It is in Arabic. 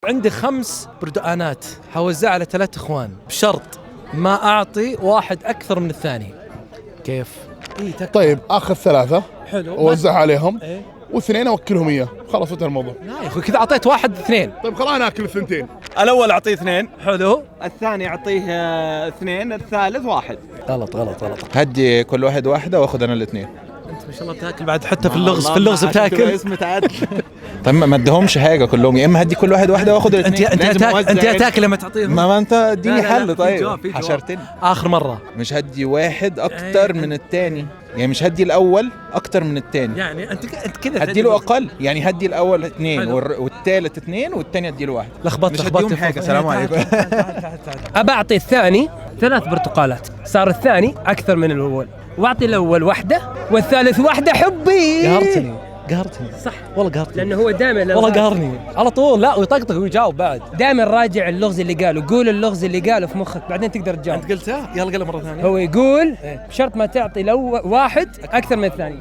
عندي 5 بردقانات حوزعها على 3 اخوان بشرط ما اعطي واحد اكثر من الثاني. كيف؟ طيب اخذ 3 حلو ووزعها عليهم ايه واثنين اوكلهم اياه، خلاص انتهى الموضوع. لا يا اخوي كذا اعطيت واحد 2. طيب خلاص انا اكل الثنتين. الاول اعطيه 2، حلو. الثاني اعطيه 2، الثالث 1. غلط غلط غلط. هدي كل واحد واحدة واخذ انا الاثنين. انت ما شاء الله بتاكل بعد حتى في اللغز بتاكل. اسم تعدل. طيب ما ادهمش حاجة كلهم، يا اما هدي كل واحد واحدة واخذ الاثنين. انت تاكل لما تعطيهم. ما انت اديني لا، حل. في طيب جواب، في جواب. حشرتني. اخر مره مش هدي واحد اكتر من الثاني، يعني مش هدي الاول اكتر من الثاني، يعني انت كذا هدي له اقل. يعني هدي الاول 2 حلو. والثالث 2 والثاني ادي له 1. لخبطت مش هديهم حاجة. سلام عليكم. أبى أعطي الثاني 3 برتقالات، صار الثاني أكثر من الأول، وأعطي الأول 1 والثالث 1. حبي قهرتني صح، والله قهرتني. لأنه هو دائما والله قهرني على طول. لا ويطقطق ويجاوب بعد. دائما راجع اللغز اللي قاله، قول اللغز اللي قاله في مخك بعدين تقدر تجاوب. انت قلتها يلا قلها مره ثانيه. هو يقول بشرط ما تعطي لو واحد أكثر من الثاني.